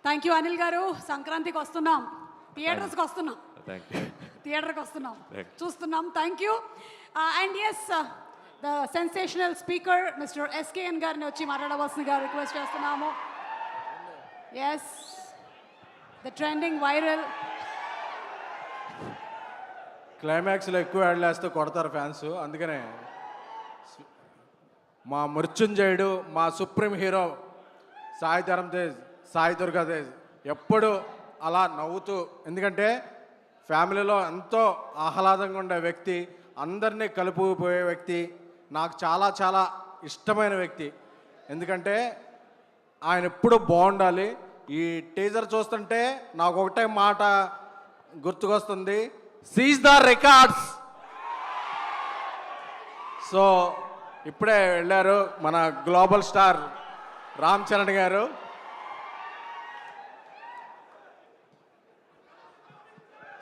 Thank you Anil గారు. సంక్రాంతికి వస్తున్నాం, థియేటర్స్కి వస్తున్నాం, థియేటర్కి వస్తున్నాం, చూస్తున్నాం. Thank you. And yes, the sensational speaker mister SKN గారిని వచ్చి మాట్లాడవలసిందిగా రిక్వెస్ట్ చేస్తున్నాము. Yes, the trending viral. క్లైమాక్స్లో ఎక్కువ యాడ్లేస్తూ కొడతారు ఫ్యాన్స్, అందుకనే మా మృత్యుంజయుడు, మా సుప్రీం హీరో సాయి దుర్గా తేజ్ ఎప్పుడు అలా నవ్వుతూ, ఎందుకంటే ఫ్యామిలీలో ఎంతో ఆహ్లాదంగా ఉండే వ్యక్తి, అందరినీ కలుపుకుపోయే వ్యక్తి, నాకు చాలా చాలా ఇష్టమైన వ్యక్తి. ఎందుకంటే ఆయన ఎప్పుడు బాగుండాలి. ఈ టీజర్ చూస్తుంటే నాకు ఒకటే మాట గుర్తుకొస్తుంది, సీజ్ ద రికార్డ్స్. సో ఇప్పుడే వెళ్ళారు మన గ్లోబల్ స్టార్ రామ్ చరణ్ గారు.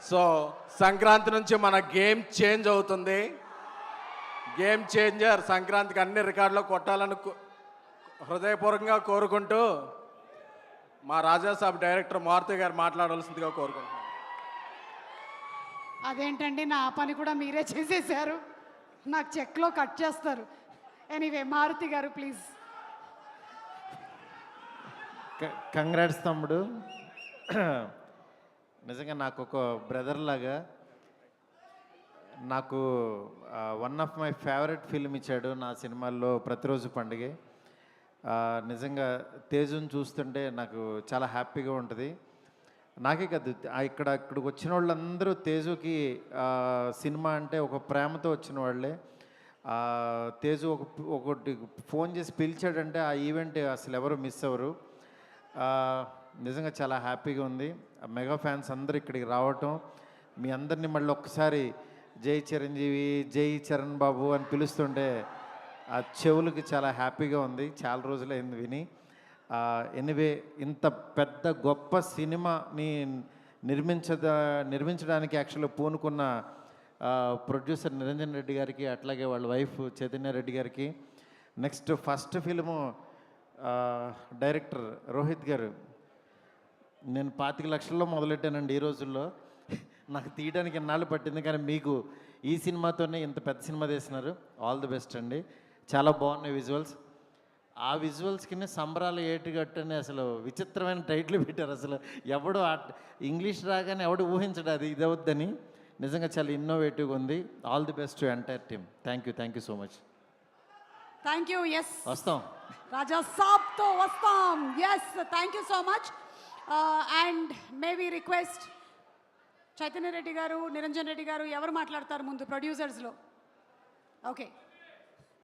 సో సంక్రాంతి నుంచి మన గేమ్ చేంజ్ అవుతుంది. గేమ్ చేంజర్ సంక్రాంతికి అన్ని రికార్డులు కొట్టాలని హృదయపూర్వకంగా కోరుకుంటూ మా రాజాసాబ్ డైరెక్టర్ మారుతి గారు మాట్లాడవలసిందిగా కోరుకుంటున్నాను. అదేంటండి, నా పని కూడా మీరే చేసేసారు, నాకు చెక్లో కట్ చేస్తారు. ఎనీవే, మారుతి గారు ప్లీజ్. కంగ్రాట్స్ తమ్ముడు. నిజంగా నాకు ఒక బ్రదర్ లాగా, నాకు one of my favourite film ఇచ్చాడు నా సినిమాల్లో ప్రతిరోజు పండుగే. నిజంగా తేజుని చూస్తుంటే నాకు చాలా హ్యాపీగా ఉంటుంది. నాకే కాదు, ఇక్కడికి వచ్చిన వాళ్ళందరూ తేజుకి సినిమా అంటే ఒక ప్రేమతో వచ్చిన వాళ్ళే. తేజు ఒకటి ఫోన్ చేసి పిలిచాడంటే ఆ ఈవెంట్ అసలు ఎవరు మిస్ అవ్వరు. నిజంగా చాలా హ్యాపీగా ఉంది. మెగా ఫ్యాన్స్ అందరూ ఇక్కడికి రావటం, మీ అందరినీ మళ్ళీ ఒక్కసారి జై చిరంజీవి, జై చరణ్ బాబు అని పిలుస్తుంటే ఆ చెవులకి చాలా హ్యాపీగా ఉంది. చాలా రోజులైంది విని. ఎనివే, ఇంత పెద్ద గొప్ప సినిమాని నిర్మించడానికి యాక్చువల్గా పూనుకున్న ప్రొడ్యూసర్ నిరంజన్ రెడ్డి గారికి, అట్లాగే వాళ్ళ వైఫ్ చైతన్య రెడ్డి గారికి, next first film director Rohit గారు. నేను 25 లక్షల్లో మొదలెట్టానండి ఈ రోజుల్లో. నాకు తీయడానికి ఎన్నాళ్ళు పట్టింది, కానీ మీకు ఈ సినిమాతోనే ఇంత పెద్ద సినిమా తీసినారు. ఆల్ ది బెస్ట్ అండి. చాలా బాగున్నాయి విజువల్స్. ఆ విజువల్స్కి సంబరాలు ఏటుగట్టు అని అసలు విచిత్రమైన టైటిల్ పెట్టారు. అసలు ఎవడు ఇంగ్లీష్ రాగానే ఎవడు ఊహించడు అది ఇదవుద్దని. నిజంగా చాలా ఇన్నోవేటివ్గా ఉంది. All the best to entire team. Thank you so much. Thank you. Yes, వస్తాం, రాజా సాబ్తో వస్తాం. Yes, thank you so much. And maybe request Chaitanya Reddy గారు, నిరంజన్ రెడ్డి గారు ఎవరు మాట్లాడతారు ముందు ప్రొడ్యూసర్స్లో? ఓకే.